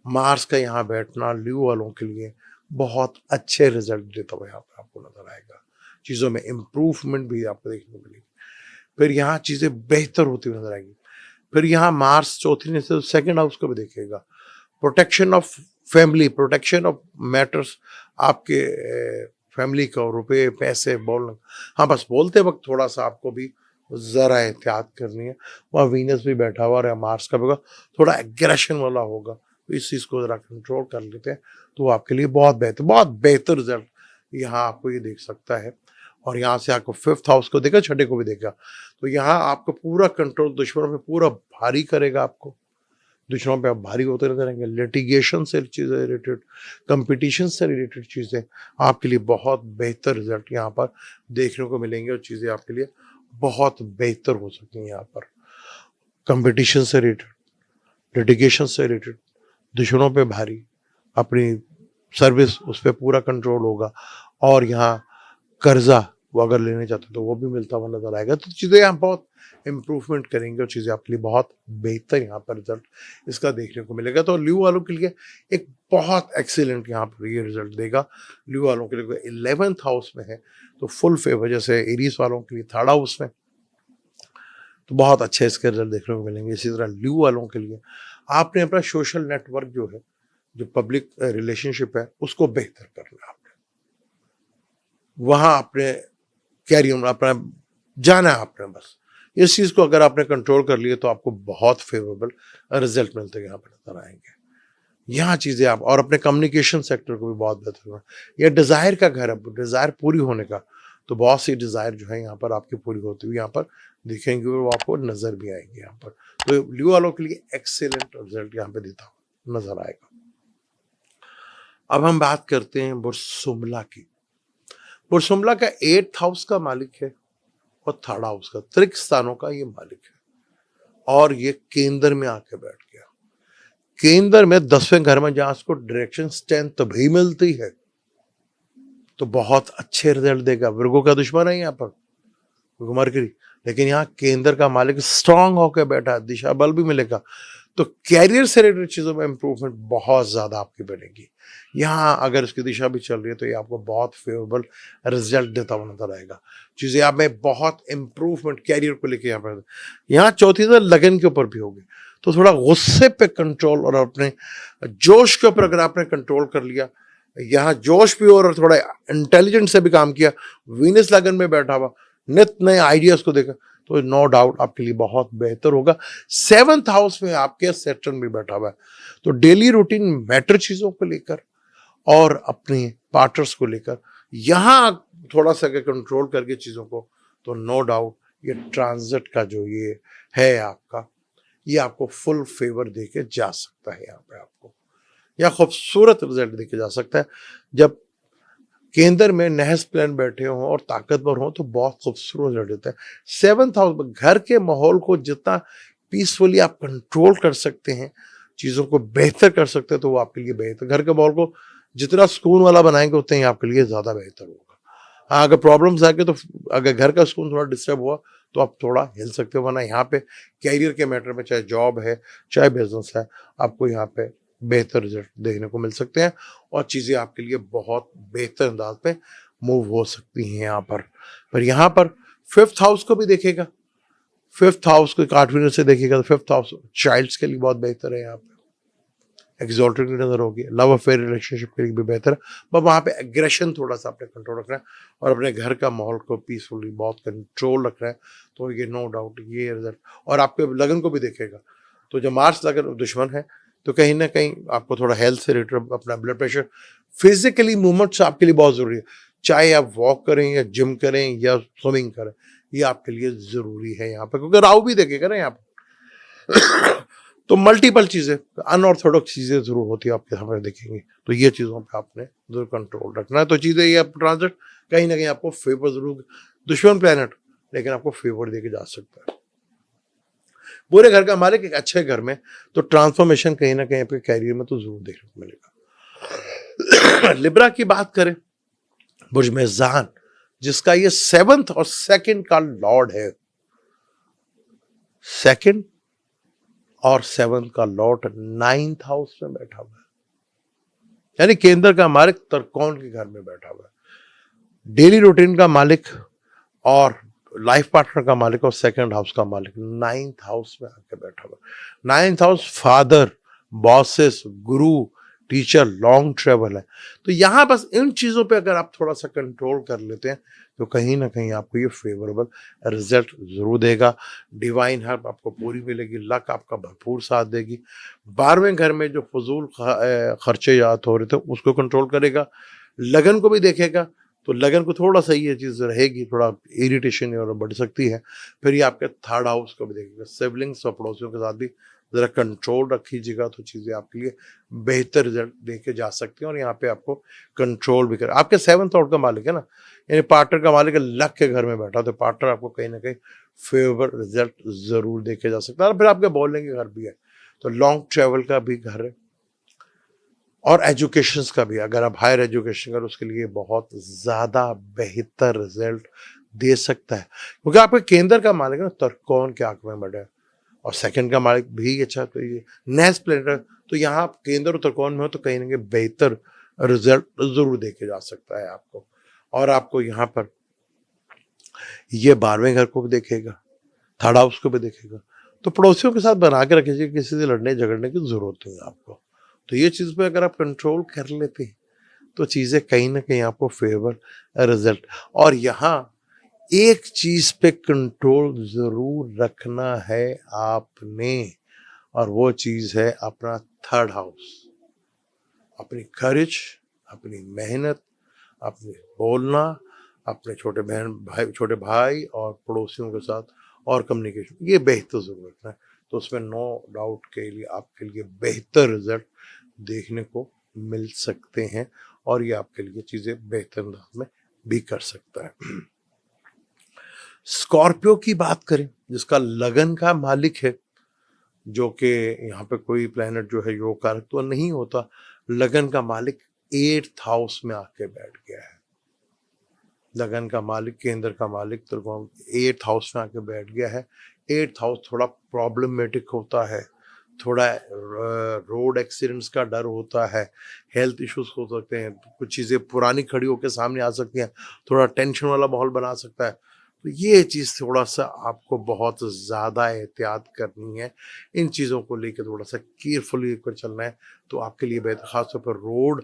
मार्स का यहाँ बैठना ल्यू वालों के लिए बहुत अच्छे रिजल्ट देता हुआ यहाँ पर आपको नजर आएगा। चीज़ों में इम्प्रूवमेंट भी आपको देखने को मिलेगी, फिर यहाँ चीज़ें बेहतर होती हुई नजर आएगी। फिर यहाँ मार्स चौथी से 2nd हाउस को भी देखेगा। Protection of family, protection of matters, आपके फैमिली का रुपए पैसे बोलना, हाँ बस बोलते वक्त थोड़ा सा आपको भी ज़रा एहतियात करनी है। वहाँ वीनस भी बैठा हुआ है, मार्स का भी होगा, थोड़ा एग्रेशन वाला होगा, तो इस चीज़ को ज़रा कंट्रोल कर लेते हैं तो वो आपके लिए बहुत बेहतर रिजल्ट यहाँ आपको ये देख सकता है। और यहाँ से आपको 5th हाउस को देखा, छठे को भी देखा, तो यहाँ आपको पूरा कंट्रोल दुश्मनों पे पूरा भारी करेगा आपको। दुश्मनों पे आप भारी होते नजर आएंगे। लिटिगेशन से चीज़ें रिलेटेड, कंपटीशन से रिलेटेड चीज़ें आपके लिए बहुत बेहतर रिजल्ट यहाँ पर देखने को मिलेंगे, और चीज़ें आपके लिए बहुत बेहतर हो सकती हैं यहाँ पर। कंपटीशन से रिलेटेड, लिटिगेशन से रिलेटेड, दुश्मनों पे भारी, अपनी सर्विस उस पर पूरा कंट्रोल होगा, और यहाँ कर्जा वो अगर लेने चाहते हो तो वो भी मिलता हुआ नजर आएगा। तो चीज़ें यहाँ बहुत इम्प्रूवमेंट करेंगे, और चीज़ें आपके लिए बहुत बेहतर यहाँ पर रिजल्ट इसका देखने को मिलेगा। तो ल्यू वालों के लिए एक बहुत एक्सीलेंट यहाँ पर ये रिजल्ट देगा। ल्यू वालों के लिए 11th हाउस में है तो फुल फेवर, जैसे एरीज वालों के लिए 3rd हाउस में, तो बहुत अच्छे इसके रिजल्ट देखने को मिलेंगे। इसी तरह ल्यू वालों के लिए आपने अपना सोशल नेटवर्क जो है, जो पब्लिक रिलेशनशिप है, उसको बेहतर करना है आपने। वहाँ आपने कैरियर अपना जाना है आपने बस। इस चीज़ को अगर आपने कंट्रोल कर लिया तो आपको बहुत फेवरेबल रिजल्ट मिलते यहाँ पर नजर आएंगे। यहाँ चीज़ें आप और अपने कम्युनिकेशन सेक्टर को भी बहुत बेहतर होना। ये डिज़ायर का घर है, डिज़ायर पूरी होने का, तो बहुत सी डिज़ायर जो है यहाँ पर आपकी पूरी होती हुई यहाँ पर दिखेंगी और वो आपको नज़र भी आएंगे यहाँ पर। तो ल्यू वालों के लिए एक्सेलेंट रिजल्ट यहाँ पे देता हुआ नजर आएगा। अब हम बात करते हैं बुरसुमला की। बुरसुमला का 8th हाउस का मालिक है और 3rd हाउस का, त्रिक स्थानों का ये मालिक है और ये केंद्र में आके बैठ गया। केंद्र में 10वें घर में जहां उसको डायरेक्शन स्ट्रेंथ भी मिलती है तो बहुत अच्छे रिजल्ट देगा। वर्गो का दुश्मन है यहाँ पर मरकरी, लेकिन यहाँ केंद्र का मालिक स्ट्रांग होकर बैठा है, दिशा बल भी मिलेगा। तो कैरियर से रिलेटेड चीजों में इंप्रूवमेंट बहुत ज्यादा आपकी बनेगी। यहाँ अगर इसकी दिशा भी चल रही है तो ये आपको बहुत फेवरेबल रिजल्ट देता हुआ नजर आएगा। चीजें आप में बहुत इंप्रूवमेंट कैरियर को लेके यहाँ चौथी तरह लगन के ऊपर भी होगी। तो थोड़ा गुस्से पे कंट्रोल और अपने जोश के ऊपर अगर आपने कंट्रोल कर लिया, यहाँ जोश भी और थोड़ा इंटेलिजेंट से भी काम किया, वीनस लगन में बैठा हुआ, नित नए आइडियाज को देखा, तो नो डाउट आपके लिए बहुत बेहतर होगा। 7th हाउस में आपके सैटर्न भी बैठा हुआ है, तो डेली रूटीन मैटर चीजों को लेकर और अपने पार्टनर्स को लेकर यहाँ थोड़ा सा अगर कंट्रोल करके चीजों को, तो नो डाउट ये ट्रांजिट का जो ये है आपका, ये आपको फुल फेवर देके जा सकता है। यहाँ पे आपको या खूबसूरत रिजल्ट देके जा सकता है। जब केंद्र में नहस प्लान बैठे हों और ताकतवर हों तो बहुत खूबसूरत रिजल्ट देता है। 7th हाउस में घर के माहौल को जितना पीसफुली आप कंट्रोल कर सकते हैं, चीज़ों को बेहतर कर सकते हैं, तो वो आपके लिए बेहतर। घर के माहौल को जितना सुकून वाला बनाएंगे उतना ही आपके लिए ज़्यादा बेहतर होगा। हाँ, अगर प्रॉब्लम्स आके तो अगर घर का सुकून थोड़ा डिस्टर्ब हुआ तो आप थोड़ा हिल सकते हो, वरना यहाँ पे कैरियर के मैटर में, चाहे जॉब है चाहे बिजनेस है, आपको यहाँ पे बेहतर रिजल्ट देखने को मिल सकते हैं और चीज़ें आपके लिए बहुत बेहतर अंदाज पे मूव हो सकती हैं यहाँ पर यहाँ पर 5th हाउस को भी देखेगा। 5th हाउस को 8वीं से देखेगा तो 5th हाउस चाइल्ड्स के लिए बहुत बेहतर है। यहाँ पे एक्सॉल्टेड की नजर होगी, लव अफेयर रिलेशनशिप के लिए भी बेहतर है, पर वहाँ पे एग्रेशन थोड़ा सा अपने कंट्रोल रखना है और अपने घर का माहौल को पीसफुली बहुत कंट्रोल रखना है। तो ये नो डाउट ये रिजल्ट और आपके लगन को भी देखेगा। तो जो मार्स लगन दुश्मन है तो कहीं ना कहीं आपको थोड़ा हेल्थ से रिलेटेड, अपना ब्लड प्रेशर, फिजिकली मूवमेंट्स आपके लिए बहुत जरूरी है। चाहे आप वॉक करें या जिम करें या स्विमिंग करें, ये आपके लिए जरूरी है यहाँ पर, क्योंकि राहु भी देखेगा ना यहाँ पर तो मल्टीपल चीजें, अनऑर्थोडॉक्स चीजें जरूर होती है आपके सामने देखेंगे, तो ये चीजों पे आपने जरूर कंट्रोल रखना है। तो चीजें ये ट्रांजिट कहीं ना कहीं आपको फेवर जरूर, दुश्मन प्लेनेट लेकिन आपको फेवर देके जा सकता है। बुरे घर का मालिक एक अच्छे घर में, तो ट्रांसफॉर्मेशन कहीं ना कहीं आपके कैरियर में तो जरूर देखने को मिलेगा। लिब्रा की बात करें, बुर्ज मेज़ान जिसका ये 7th और 2nd का लॉर्ड है, 2nd और 7th का लॉर्ड 9th हाउस में बैठा हुआ है, यानी केंद्र का मालिक त्रिकोण के घर में बैठा हुआ है। डेली रूटीन का मालिक और लाइफ पार्टनर का मालिक और 2nd हाउस का मालिक 9th हाउस में आके बैठा हुआ। 9th हाउस फादर, बॉसेस, गुरु, टीचर, लॉन्ग ट्रेवल है। तो यहाँ बस इन चीजों पे अगर आप थोड़ा सा कंट्रोल कर लेते हैं तो कहीं ना कहीं आपको ये फेवरेबल रिजल्ट जरूर देगा। डिवाइन हेल्प आपको पूरी मिलेगी, लक आपका भरपूर साथ देगी। 12वें घर में जो फजूल खर्चे याद हो रहे थे उसको कंट्रोल करेगा। लगन को भी देखेगा, तो लगन को थोड़ा सा ये चीज़ रहेगी, थोड़ा इरिटेशन और बढ़ सकती है। फिर ये आपके 3rd हाउस को भी देखेगा। सिबलिंग्स और पड़ोसियों के साथ भी ज़रा कंट्रोल रखीजिएगा, तो चीज़ें आपके लिए बेहतर रिजल्ट देके जा सकती हैं और यहाँ पे आपको कंट्रोल भी कर। आपके 7th हाउस का मालिक है ना, यानी पार्टनर का मालिक है, लक के घर में बैठा, तो पार्टनर आपको कहीं ना कहीं फेवर रिजल्ट जरूर देके जा सकता है। फिर आपके बोलने के घर भी है, तो लॉन्ग ट्रेवल का भी घर है और एजुकेशन का भी, अगर आप हायर एजुकेशन करो उसके लिए बहुत ज़्यादा बेहतर रिजल्ट दे सकता है, क्योंकि आपके केंद्र का मालिक ना त्रिकोण के आंख में बढ़ा है और 2nd का मालिक भी अच्छा, तो ये नेक्स्ट प्लेनेट, तो यहाँ आप केंद्र और त्रिकोण में हो तो कहीं ना कहीं बेहतर रिजल्ट जरूर देके जा सकता है आपको। और आपको यहाँ पर ये 12वें घर को भी देखेगा, थर्ड हाउस को भी देखेगा। तो पड़ोसियों के साथ बना के रखिए, किसी से लड़ने झगड़ने की ज़रूरत नहीं है आपको। तो ये चीज़ पे अगर आप कंट्रोल कर लेते हैं, तो चीज़ें कहीं न कहीं आपको फ़ेवर रिज़ल्ट। और यहाँ एक चीज़ पे कंट्रोल ज़रूर रखना है आपने, और वो चीज़ है अपना थर्ड हाउस। अपनी करेज, अपनी मेहनत, अपने बोलना, अपने छोटे भाई और पड़ोसियों के साथ और कम्युनिकेशन, ये बेहतर ज़रूर रखना है। तो उसमें नो डाउट के लिए आपके लिए बेहतर रिज़ल्ट देखने को मिल सकते हैं, और ये आपके लिए चीज़ें बेहतर अंदाज में भी कर सकता है। स्कॉर्पियो की बात करें, जिसका लगन का मालिक है, जो कि यहाँ पे कोई प्लैनेट जो है योग कारक तो नहीं होता, लगन का मालिक 8th हाउस में आके बैठ गया है। लगन का मालिक, केंद्र का मालिक त्रिकोण 8th हाउस में आके बैठ गया है। 8th हाउस थोड़ा प्रॉब्लमेटिक होता है, थोड़ा रोड एक्सीडेंट्स का डर होता है, हेल्थ इश्यूज हो सकते हैं, कुछ चीज़ें पुरानी खड़ी होकर सामने आ सकती हैं, थोड़ा टेंशन वाला माहौल बना सकता है। तो ये चीज़ थोड़ा सा आपको बहुत ज़्यादा एहतियात करनी है, इन चीज़ों को लेकर थोड़ा सा केयरफुली लेकर चलना है, तो आपके लिए बेहतर। खासतौर पर रोड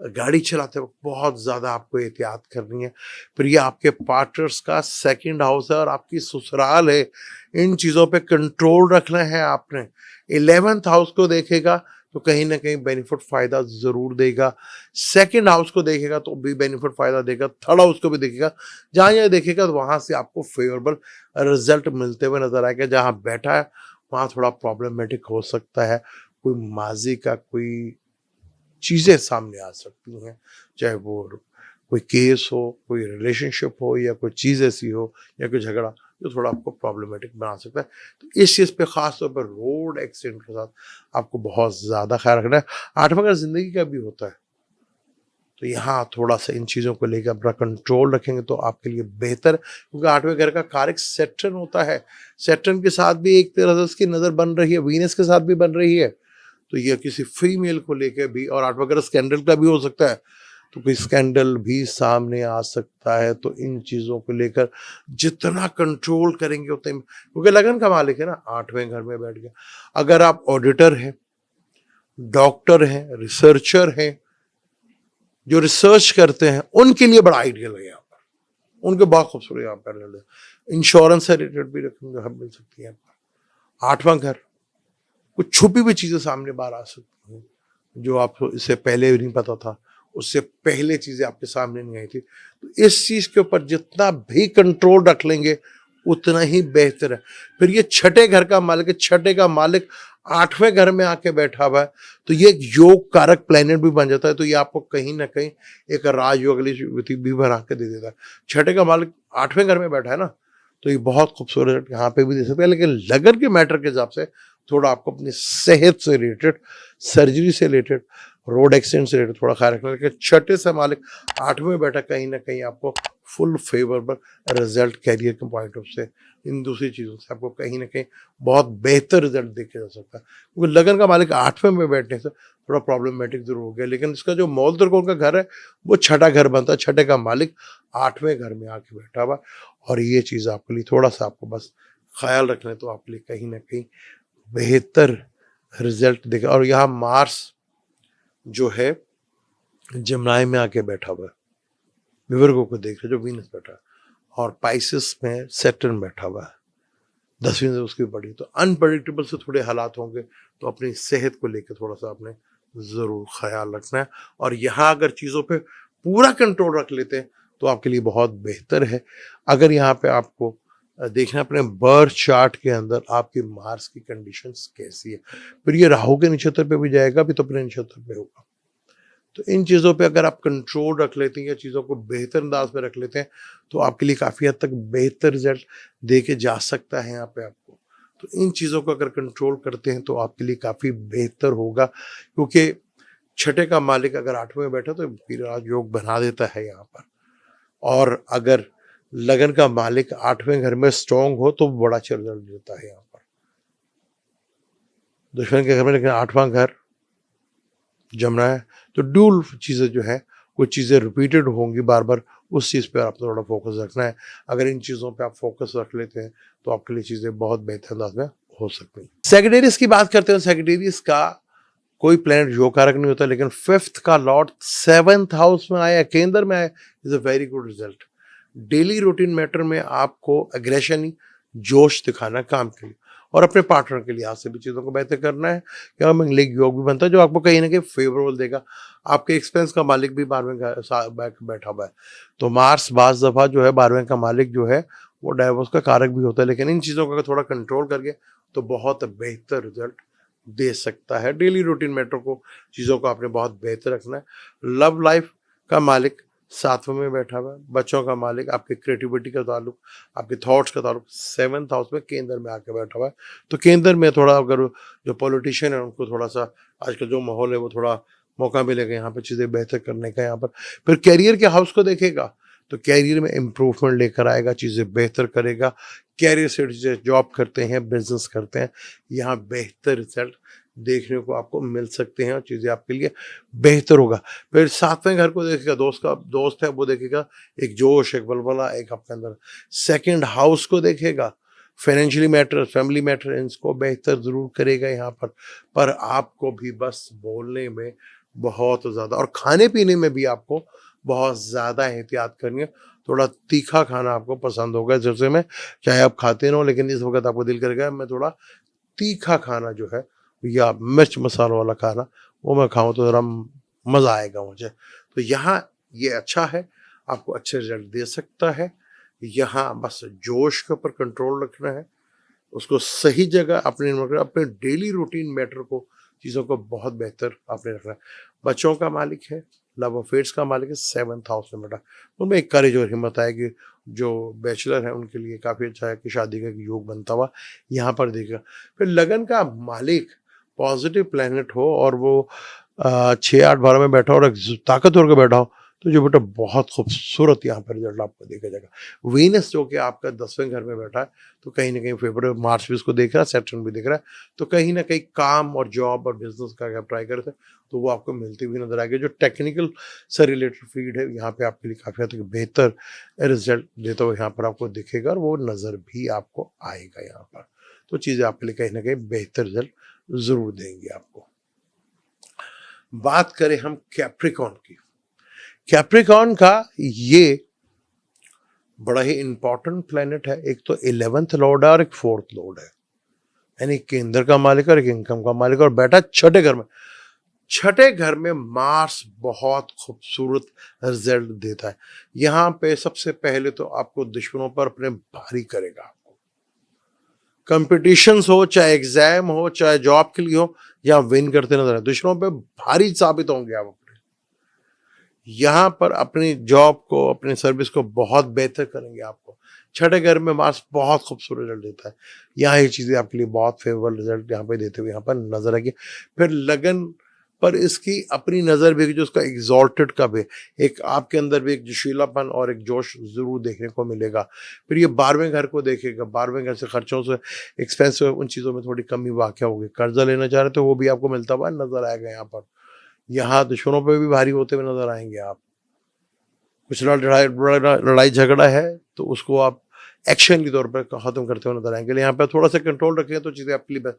गाड़ी चलाते वक्त बहुत ज़्यादा आपको एहतियात करनी है। फिर ये आपके पार्टनर्स का सेकंड हाउस है और आपकी ससुराल है, इन चीज़ों पे कंट्रोल रखना है आपने। 11th हाउस को देखेगा तो कहीं न कहीं बेनिफिट फ़ायदा ज़रूर देगा। सेकंड हाउस को देखेगा तो भी बेनिफिट फ़ायदा देगा। थर्ड हाउस को भी देखेगा। जहाँ-जहाँ देखेगा तो वहाँ से आपको फ़ेवरेबल रिज़ल्ट मिलते हुए नज़र आएगा। जहाँ बैठा है वहाँ थोड़ा प्रॉब्लमैटिक हो सकता है। कोई माज़ी का कोई चीज़ें सामने आ सकती हैं, चाहे वो कोई केस हो, कोई रिलेशनशिप हो, या कोई चीज़ ऐसी हो, या कोई झगड़ा जो थोड़ा आपको प्रॉब्लमेटिक बना सकता है। तो इस चीज़ पे ख़ास तौर पर रोड एक्सीडेंट के साथ आपको बहुत ज़्यादा ख़्याल रखना है। 8वां घर ज़िंदगी का भी होता है, तो यहाँ थोड़ा-सा इन चीज़ों को लेकर अपना कंट्रोल रखेंगे तो आपके लिए बेहतर, क्योंकि 8वें घर का कारक सैटर्न होता है। सैटर्न के साथ भी एक तरह से उसकी नज़र बन रही है, वीनस के साथ भी बन रही है। तो ये किसी फीमेल को लेके भी, और 8वां घर स्कैंडल का भी हो सकता है, तो कोई स्कैंडल भी सामने आ सकता है। तो इन चीज़ों को लेकर जितना कंट्रोल करेंगे उतने, क्योंकि लगन का मालिक है ना, 8वें घर में बैठ गया। अगर आप ऑडिटर हैं, डॉक्टर हैं, रिसर्चर हैं, जो रिसर्च करते हैं, उनके लिए बड़ा आइडियल है यहाँ पर। उनके बहुत खूबसूरत यहाँ पर इंश्योरेंस से रिलेटेड भी रखेंगे, हम मिल सकती है यहाँ पर। 8वां घर, कुछ छुपी हुई चीज़ें सामने बाहर आ सकती हैं, जो आपको इससे पहले भी नहीं पता था, उससे पहले चीज़ें आपके सामने नहीं आई थी। तो इस चीज़ के ऊपर जितना भी कंट्रोल रख लेंगे, उतना ही बेहतर है। फिर ये छठे घर का मालिक है, छठे का मालिक 8वें घर में आके बैठा हुआ है, तो ये एक योग कारक प्लैनेट भी बन जाता है। तो ये आपको कहीं न कहीं एक राजयोग वाली भी बना के दे देता है। छठे का मालिक 8वें घर में बैठा है ना, तो ये बहुत खूबसूरत यहाँ पे भी दे सकते हैं। लेकिन लगन के मैटर के हिसाब से थोड़ा आपको अपनी सेहत से रिलेटेड, सर्जरी से रिलेटेड, रोड एक्सीडेंट से रिलेटेड थोड़ा ख्याल रखना है। लेकिन छठे से मालिक 8वें में बैठा, कहीं न कहीं आपको फुल फेवरेबल रिजल्ट कैरियर के पॉइंट ऑफ से, इन दूसरी चीज़ों से आपको कहीं न कहीं बहुत बेहतर रिजल्ट देखे जा सकता है। क्योंकि लगन का मालिक 8वें में बैठने से थोड़ा प्रॉब्लमैटिक ज़रूर हो गया, लेकिन इसका जो मूल त्रिकोण का घर है, वो छठा घर बनता है। छठे का मालिक 8वें घर में आके बैठा हुआ है, और ये चीज़ आपके लिए थोड़ा-सा आपको बस ख़्याल रख लें, तो आपके लिए कहीं न कहीं बेहतर रिजल्ट देगा। और यहाँ मार्स जो है जमनाई में आके बैठा हुआ है, विवर्गो को देख रहे जो वीनस बैठा है, और पाइसिस में सैटर्न बैठा हुआ है, 10वीं से उसकी बड़ी। तो अनप्रडिक्टेबल से थोड़े हालात होंगे, तो अपनी सेहत को लेकर थोड़ा सा आपने ज़रूर ख्याल रखना है। और यहाँ अगर चीज़ों पे पूरा कंट्रोल रख लेते हैं तो आपके लिए बहुत बेहतर है। अगर यहाँ पे आपको देखना है अपने बर्थ चार्ट के अंदर आपकी मार्स की कंडीशंस कैसी है, फिर ये राहु के नक्षत्र पे भी जाएगा, भी तो अपने नक्षत्र पे होगा। तो इन चीज़ों पे अगर आप कंट्रोल रख लेते हैं या चीज़ों को बेहतर अंदाज में रख लेते हैं, तो आपके लिए काफ़ी हद तक बेहतर रिजल्ट दे के जा सकता है यहाँ पे आपको। तो इन चीज़ों को अगर कंट्रोल करते हैं तो आपके लिए काफ़ी बेहतर होगा, क्योंकि छठे का मालिक अगर 8वें में बैठा तो फिर राजयोग बना देता है यहाँ पर। और अगर लगन का मालिक 8वें घर में स्ट्रांग हो तो बड़ा अच्छा रिजल्ट देता है यहाँ पर। दुश्मन के घर में लेकिन 8वां घर जमना है, तो ड्यूल चीज़ें जो है, कुछ चीज़ें रिपीटेड होंगी बार बार, उस चीज़ पे आपको थोड़ा फोकस रखना है। अगर इन चीज़ों पे आप फोकस रख लेते हैं तो आपके लिए चीज़ें बहुत बेहतर अंदाज में हो सकती हैं। सेक्रेटरीज की बात करते हैं, सेक्रेटरीज का कोई प्लैनेट योग कारक नहीं होता, लेकिन फिफ्थ का लॉर्ड सेवंथ हाउस में आया, केंद्र में आया, is a very good result. Daily routine matter में आपको एग्रेशन, जोश दिखाना काम के लिए और अपने पार्टनर के लिए, आज से भी चीज़ों को बेहतर करना है। क्या में लिंग योग भी बनता है जो आपको कहीं ना कहीं फेवरेबल देगा। आपके एक्सपेंस का मालिक भी 12वें बैठा हुआ है, तो मार्स बाज दफा जो है 12वें का मालिक जो है वो डाइवोर्स का कारक भी होता है, लेकिन इन चीज़ों को अगर थोड़ा कंट्रोल करके तो बहुत बेहतर रिजल्ट दे सकता है। डेली रूटीन मैटर को, चीज़ों को आपने बहुत बेहतर रखना है। लव लाइफ का मालिक 7वें में बैठा हुआ है, बच्चों का मालिक, आपके क्रिएटिविटी का ताल्लुक, आपके थॉट्स का ताल्लुक 7th हाउस में केंद्र में आके बैठा हुआ है। तो केंद्र में थोड़ा, अगर जो पॉलिटिशियन है उनको थोड़ा सा आजकल जो माहौल है वो थोड़ा मौका मिलेगा यहाँ पे चीज़ें बेहतर करने का। यहाँ पर फिर कैरियर के हाउस को देखेगा तो कैरियर में इम्प्रूवमेंट लेकर आएगा, चीज़ें बेहतर करेगा। कैरियर से जॉब करते हैं, बिजनेस करते हैं, यहाँ बेहतर रिजल्ट देखने को आपको मिल सकते हैं और चीज़ें आपके लिए बेहतर होगा। फिर 7वें घर को देखेगा, दोस्त है वो देखेगा, एक जोश, एक बलबला, एक आपके अंदर। सेकंड हाउस को देखेगा, फाइनेंशियली मैटर, फैमिली मैटर, इनको बेहतर ज़रूर करेगा यहाँ पर आपको भी बस बोलने में बहुत ज़्यादा और खाने पीने में भी आपको बहुत ज़्यादा एहतियात करनी है। थोड़ा तीखा खाना आपको पसंद होगा इस सिलसिले में, चाहे आप खाते ना हो, लेकिन इस वक्त आपको दिल करेगा मैं थोड़ा तीखा खाना जो है या मिर्च मसालों वाला खाना वो मैं खाऊं तो ज़रा मज़ा आएगा मुझे। तो यहाँ ये अच्छा है, आपको अच्छे रिजल्ट दे सकता है। यहाँ बस जोश के ऊपर कंट्रोल रखना है, उसको सही जगह अपने डेली रूटीन मैटर को, चीज़ों को बहुत बेहतर आपने रखना है। बच्चों का मालिक है, लव अफेयर्स का मालिक है, 7th हाउस में बेटा, उनमें एक करेज और हिम्मत आएगी। जो बैचलर है उनके लिए काफ़ी अच्छा है कि शादी का एक योग बनता हुआ यहाँ पर देखेगा। फिर लगन का मालिक पॉजिटिव प्लैनेट हो और वो 6, 8, 12 में बैठा हो और एक ताकतवर के बैठा हो तो जो बेटा बहुत खूबसूरत यहाँ पर रिजल्ट आपको देखा जाएगा। वीनस जो कि आपका 10वें घर में बैठा है तो कहीं ना कहीं फेवरेट, मार्स भी उसको देख रहा है, सैटर्न भी देख रहा है, तो कहीं ना कहीं काम और जॉब और बिजनेस का आप ट्राई करते हैं तो वो आपको मिलती हुई नजर आएगी। जो टेक्निकल से रिलेटेड फील्ड है यहाँ पे आपके लिए काफ़ी हद तक बेहतर रिजल्ट देता हुआ यहाँ पर आपको दिखेगा और वो नज़र भी आपको आएगा यहाँ पर। तो चीज़ें आपके लिए कहीं ना कहीं बेहतर रिजल्ट ज़रूर देंगी आपको। बात करें हम कैप्रिकॉन की, कैप्रिकॉन का ये बड़ा ही इंपॉर्टेंट प्लेनेट है। एक तो 11th लॉर्ड है और एक 4th लॉर्ड है, यानी केंद्र का मालिक और एक इनकम का मालिक, और बैठा 6ठे घर में। 6ठे घर में मार्स बहुत खूबसूरत रिजल्ट देता है। यहाँ पे सबसे पहले तो आपको दुश्मनों पर अपने भारी करेगा। आपको कंपटीशंस हो, चाहे एग्जाम हो, चाहे जॉब के लिए हो, या विन करते नजर आए, दुश्मनों पे भारी साबित होंगे आप। यहाँ पर अपनी जॉब को, अपनी सर्विस को बहुत बेहतर करेंगे। आपको 6ठे घर में मार्स बहुत खूबसूरत रिजल्ट देता है। यहाँ ये चीज़ें आपके लिए बहुत फेवरेबल रिजल्ट यहाँ पे देते हुए यहाँ पर नजर आएगी। फिर लगन पर इसकी अपनी नज़र भी, जो उसका एग्जॉल्टेड का भी, एक आपके अंदर भी एक जोशीलापन और एक जोश जरूर देखने को मिलेगा। फिर ये 12वें घर को देखेगा, 12वें घर से खर्चों से, एक्सपेंस, उन चीज़ों में थोड़ी कमी वाक़ होगी। कर्जा लेना चाह रहे तो वो भी आपको मिलता हुआ नजर आएगा। यहाँ पर यहाँ दुश्मनों पे भी भारी होते हुए नजर आएंगे आप। कुछ लड़ाई झगड़ा है तो उसको आप एक्शन के तौर पर खत्म करते हुए नजर आएंगे। यहाँ पे थोड़ा सा कंट्रोल रखें तो चीजें आपके लिए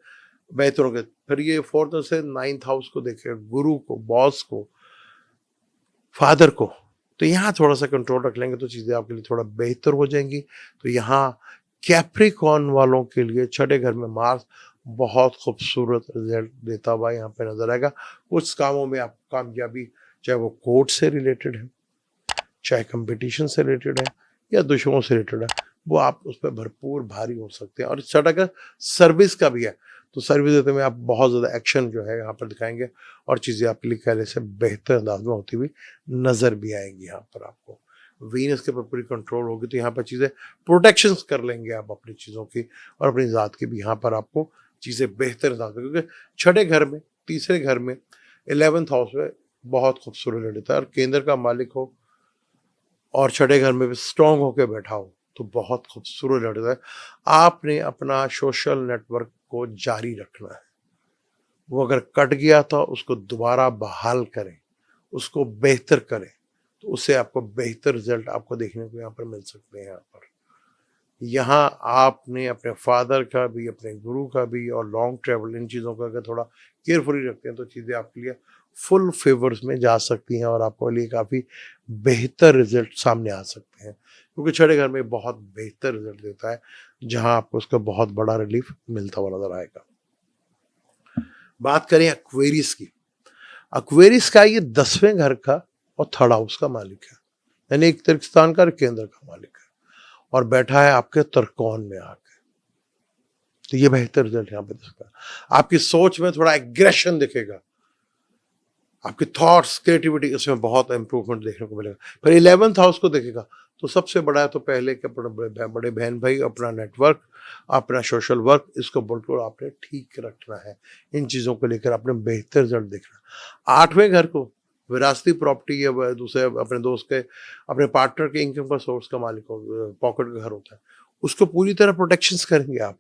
बेहतर होंगे। फिर ये 4th से 9th हाउस को देखेगा, गुरु को, बॉस को, फादर को, तो यहाँ थोड़ा सा कंट्रोल रख लेंगे तो चीजें आपके लिए थोड़ा बेहतर हो जाएंगी। तो यहाँ कैप्रिकॉन वालों के लिए 6ठे घर में मार्स बहुत खूबसूरत रिजल्ट देता हुआ यहाँ पे नजर आएगा। कुछ कामों में आप कामयाबी, चाहे वो कोर्ट से रिलेटेड है, चाहे कंपटीशन से रिलेटेड है, या दुश्मनों से रिलेटेड है, वो आप उस पर भरपूर भारी हो सकते हैं। और 6ठा का सर्विस का भी है, तो सर्विस देते में आप बहुत ज़्यादा एक्शन जो है यहाँ पर दिखाएंगे और चीज़ें आपके लिए पहले से बेहतर अंदाज में होती हुई नज़र भी आएंगी। यहाँ पर आपको वीनस के ऊपर पूरी कंट्रोल होगी तो यहाँ पर चीज़ें प्रोटेक्शंस कर लेंगे आप अपनी चीज़ों की और अपनी ज़ात की भी। यहाँ पर आपको चीज़ें बेहतर अंदाज में, क्योंकि 6ठे घर में, 3रे घर में, 11th हाउस में बहुत खूबसूरत रहता है और केंद्र का मालिक हो और 6ठे घर में भी स्ट्रांग होकर बैठा हो तो बहुत खूबसूरत रहता है। आपने अपना सोशल नेटवर्क को जारी रखना है। वो अगर कट गया तो उसको दोबारा बहाल करें, उसको बेहतर करें, तो उससे आपको बेहतर रिजल्ट आपको देखने को यहाँ पर मिल सकते हैं। यहाँ पर यहाँ आपने अपने फादर का भी, अपने गुरु का भी, और लॉन्ग ट्रैवल, इन चीज़ों का अगर थोड़ा केयरफुली रखते हैं तो चीज़ें आपके लिए फुल फेवर्स में जा सकती हैं और आपको लिए काफ़ी बेहतर रिजल्ट सामने आ सकते हैं, क्योंकि छठे घर में बहुत बेहतर रिजल्ट देता है, जहाँ आपको उसका बहुत बड़ा रिलीफ मिलता हुआ नजर आएगा। बात करें एक्वेरियस की। एक्वेरियस का ये 10वें घर का और थर्ड हाउस का मालिक है, यानी एक तीर्थ स्थान का और केंद्र का मालिक है, और बैठा है आपके त्रिकोण में आके। तो ये बेहतर रिजल्ट यहाँ पे दिखता है। आपकी सोच में थोड़ा एग्रेशन दिखेगा, आपके थॉट्स, क्रिएटिविटी, इसमें बहुत इंप्रूवमेंट देखने को मिलेगा। फिर 11th हाउस को देखेगा तो सबसे बड़ा है तो पहले के अपने बड़े बहन भाई, अपना नेटवर्क, अपना सोशल वर्क, इसको बिल्कुल आपने ठीक रखना है। इन चीज़ों को लेकर आपने बेहतर रिजल्ट देखना। 8वें घर को विरासती प्रॉपर्टी या दूसरे अपने दोस्त के, अपने पार्टनर के इनकम का सोर्स का मालिक हो, पॉकेट का घर होता है, उसको पूरी तरह प्रोटेक्शंस करेंगे आप,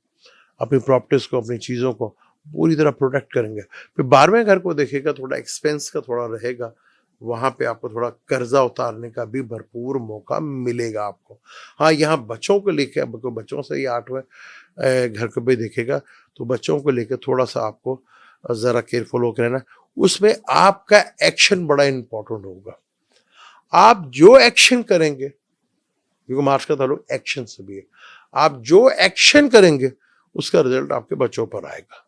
अपनी प्रॉपर्टीज को, अपनी चीज़ों को पूरी तरह प्रोटेक्ट करेंगे। फिर 12वें घर को देखेगा, थोड़ा एक्सपेंस का थोड़ा रहेगा, वहाँ पे आपको थोड़ा कर्जा उतारने का भी भरपूर मौका मिलेगा आपको। हाँ, यहाँ बच्चों को लेके, आपको बच्चों से ये 8वें घर को भी देखेगा, तो बच्चों को लेकर थोड़ा सा आपको ज़रा केयरफुल होकर रहना। उसमें आपका एक्शन बड़ा इंपॉर्टेंट होगा। आप जो एक्शन करेंगे, क्योंकि मार्च का ताल्लुक एक्शन से भी है, आप जो एक्शन करेंगे उसका रिजल्ट आपके बच्चों पर आएगा।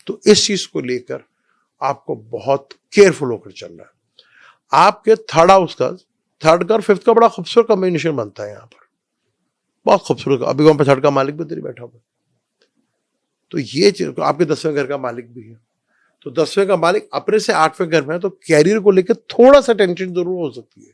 तो इस चीज को लेकर आपको बहुत केयरफुल होकर चलना है। आपके थर्ड हाउस का, थर्ड का और फिफ्थ का बड़ा खूबसूरत कॉम्बिनेशन बनता है यहाँ पर, बहुत खूबसूरत। अभी वहां पर थर्ड का मालिक भी तेरी बैठा हुआ, तो ये चीज आपके 10वें घर का मालिक भी है। तो 10वें का मालिक अपने से 8वें घर में है, तो कैरियर को लेकर थोड़ा सा टेंशन जरूर हो सकती है,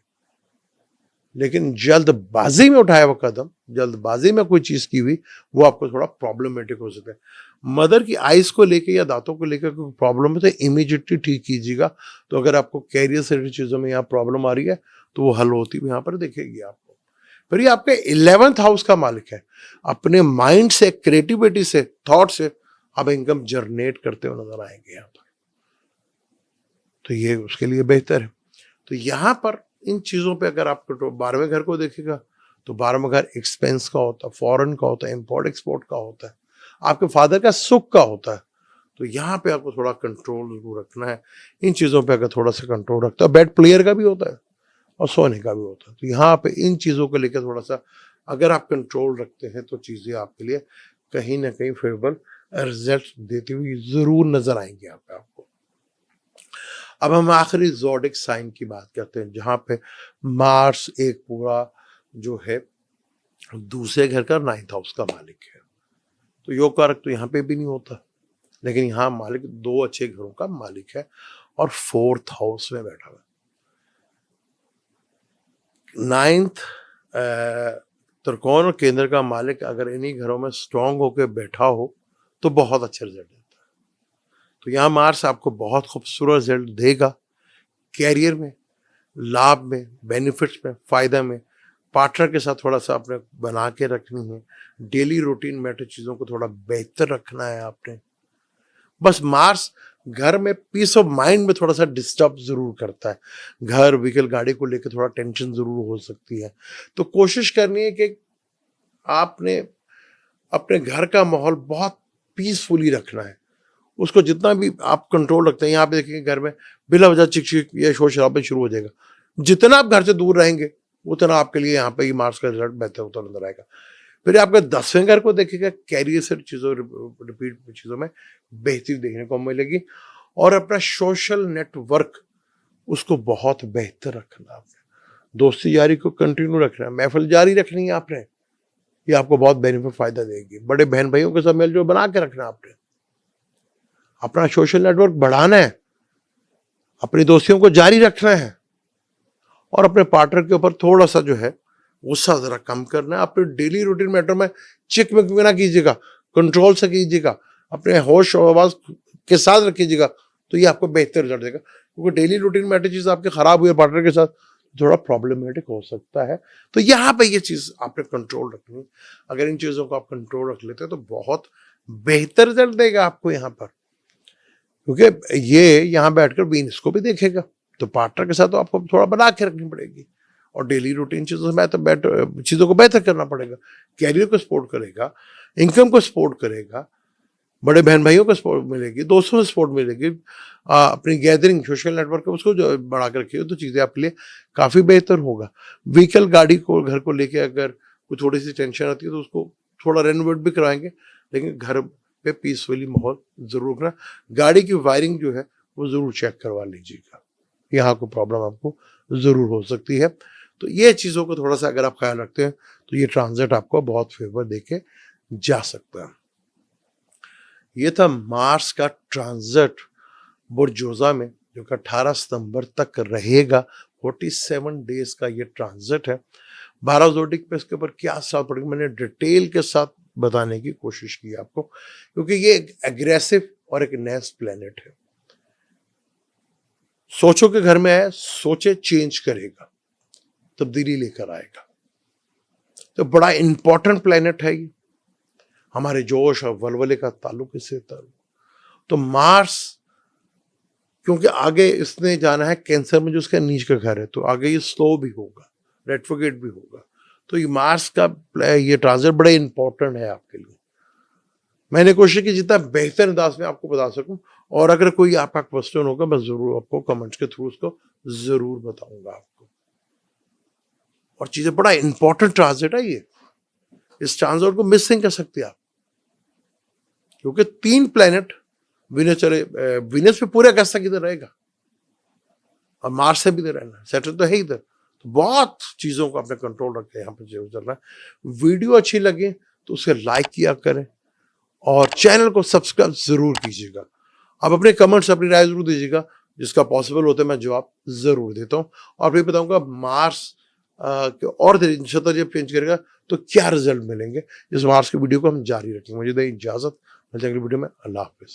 लेकिन जल्दबाजी में उठाया हुआ कदम, जल्दबाजी में कोई चीज की हुई, वो आपको थोड़ा प्रॉब्लमेटिक हो सकता है। मदर की आइज को लेके या दांतों को लेकर कोई प्रॉब्लम है तो इमीडिएटली ठीक कीजिएगा। तो अगर आपको कैरियर से रिलेटेड चीजों में यहाँ प्रॉब्लम आ रही है तो वो हल होती हुई यहाँ पर दिखेगी आपको। फिर ये आपके 11th हाउस का मालिक है, अपने माइंड से, क्रिएटिविटी से, थॉट से आप इनकम जनरेट करते हुए नजर आएंगे यहाँ पर, तो ये उसके लिए बेहतर है। तो यहाँ पर इन चीजों पे अगर आप 12वें घर को देखेगा तो 12वां घर एक्सपेंस का होता है, फॉरेन का होता है, इंपोर्ट एक्सपोर्ट का होता है, आपके फादर का सुख का होता है। तो यहाँ पे आपको थोड़ा कंट्रोल जरूर रखना है। इन चीजों पे अगर थोड़ा सा कंट्रोल रखता है, बेड प्लेयर का भी होता है और सोने का भी होता है, तो यहाँ पे इन चीजों को लेकर थोड़ा सा अगर आप कंट्रोल रखते हैं तो चीजें आपके लिए कहीं ना कहीं फेवरेबल रिजल्ट देती हुई जरूर नजर आएंगे यहाँ पे आपको। अब हम आखिरी ज़ोडिक साइन की बात करते हैं, जहाँ पे मार्स एक पूरा जो है दूसरे घर का 9th हाउस का मालिक है। तो योग कारक तो यहाँ पे भी नहीं होता, लेकिन यहाँ मालिक 2 अच्छे घरों का मालिक है और 4th हाउस में बैठा हुआ। 9th त्रिकोण और केंद्र का मालिक अगर इन्हीं घरों में स्ट्रांग होकर बैठा हो तो बहुत अच्छा रिजल्ट देता है। तो यहाँ मार्स आपको बहुत खूबसूरत रिजल्ट देगा, कैरियर में, लाभ में, बेनिफिट्स में, फायदा में। पार्टनर के साथ थोड़ा सा आपने बना के रखनी है, डेली रूटीन मैटर चीज़ों को थोड़ा बेहतर रखना है आपने। बस मार्स घर में पीस ऑफ माइंड में थोड़ा सा डिस्टर्ब जरूर करता है, घर, व्हीकल, गाड़ी को लेकर थोड़ा टेंशन जरूर हो सकती है। तो कोशिश करनी है कि आपने अपने घर का माहौल बहुत पीसफुली रखना है, उसको जितना भी आप कंट्रोल रखते हैं। यहाँ पे देखेंगे घर में बिला वजह चिक चिक या शोर शराबे शुरू हो जाएगा। जितना आप घर से दूर रहेंगे उतना आपके लिए यहाँ पे ही मार्क्स का रिजल्ट बेहतर होता नजर आएगा। फिर आपका 10वें घर को देखेगा, कैरियर से चीज़ों, रिपीट चीज़ों में बेहतरी देखने को मिलेगी। और अपना सोशल नेटवर्क उसको बहुत बेहतर रखना आपने, दोस्ती यारी को कंटिन्यू रखना है, महफिल जारी रखनी है आपने, ये आपको बहुत बेनिफिट फायदा देगी। बड़े बहन भाइयों के साथ मेलजोल बना के रखना आपने, अपना सोशल नेटवर्क बढ़ाना है, अपनी दोस्तियों को जारी रखना है और अपने पार्टनर के ऊपर थोड़ा सा जो है गुस्सा जरा कम करना है। अपने डेली रूटीन मैटर में चिक मिक ना कीजिएगा, कंट्रोल से कीजिएगा, अपने होश और आवाज के साथ रखिएगा, तो ये आपको बेहतर रिजल्ट देगा। क्योंकि डेली रूटीन मैटर चीज आपके खराब हुई पार्टनर के साथ थोड़ा प्रॉब्लमेटिक हो सकता है। तो यहाँ पे ये चीज आपने कंट्रोल रखनी है। अगर इन चीजों को आप कंट्रोल रख लेते हैं तो बहुत बेहतर रिजल्ट देगा आपको यहाँ पर, क्योंकि ये यहाँ बैठकर वीनस को भी देखेगा, तो पार्टनर के साथ तो आपको थोड़ा बना के रखनी पड़ेगी और डेली रूटीन चीज़ों में तो चीज़ों को बेहतर करना पड़ेगा। कैरियर को सपोर्ट करेगा, इनकम को सपोर्ट करेगा, बड़े बहन भाइयों को सपोर्ट मिलेगी, दोस्तों से सपोर्ट मिलेगी, अपनी गैदरिंग सोशल नेटवर्क है उसको जो बढ़ा कर रखिए तो चीज़ें आपके लिए काफ़ी बेहतर होगा। व्हीकल गाड़ी को घर को लेके अगर कोई थोड़ी सी टेंशन आती है तो उसको थोड़ा रेनोवेट भी कराएंगे, लेकिन घर पे पीसफुली माहौल ज़रूर रखना। गाड़ी की वायरिंग जो है वो ज़रूर चेक करवा लीजिएगा, यहाँ कोई प्रॉब्लम आपको ज़रूर हो सकती है। तो ये चीज़ों को थोड़ा सा अगर आप ख्याल रखते हैं तो ये ट्रांजिट आपको बहुत फेवर देके जा सकता है। ये था मार्स का ट्रांजिट बुर्जोजा में, जो कि 18 सितंबर तक रहेगा। 47 डेज का ये ट्रांजिट है। 12 ज़ोडिक पे इसके ऊपर क्या असर पड़ेगा मैंने डिटेल के साथ बताने की कोशिश की आपको, क्योंकि ये एक एग्रेसिव और एक नेस्ट प्लेनेट है। सोचो के घर में है, सोचे चेंज करेगा, तब्दीली लेकर आएगा। तो बड़ा इंपॉर्टेंट प्लेनेट है ये, हमारे जोश और वलवले का ताल्लुक इससे तो मार्स, क्योंकि आगे इसने जाना है कैंसर में जो उसका नीच का घर है, तो आगे ये स्लो भी होगा, रेट्रोग्रेड भी होगा। तो ये मार्स का ये ट्रांजिट बड़ा इंपॉर्टेंट है आपके लिए। मैंने कोशिश की जितना बेहतर अंदाज में आपको बता सकूं, और अगर कोई आपका क्वेश्चन होगा मैं जरूर आपको कमेंट्स के थ्रू उसको जरूर बताऊंगा आपको। और चीजें बड़ा इंपॉर्टेंट ट्रांजिट है ये, इस ट्रांजिट को मिस नहीं कर सकते आप, क्योंकि 3 प्लेनेट विनस पे पूरे अगस्त तक इधर रहेगा और मार्स से भी इधर रहना, सैटर्न तो है इधर। तो बहुत चीजों को अपने कंट्रोल रख के यहाँ पे जो चल रहा है। वीडियो अच्छी लगे तो उसे लाइक किया करें और चैनल को सब्सक्राइब जरूर कीजिएगा। आप अपने कमेंट्स, अपनी राय जरूर दीजिएगा, जिसका पॉसिबल होता है मैं जवाब जरूर देता हूँ। और फिर बताऊंगा मार्स और जब चेंज करेगा तो क्या रिजल्ट मिलेंगे। इस मार्स की वीडियो को हम जारी रखेंगे। मुझे दें इजाजत, अगली वीडियो में। अल्लाह हाफिज।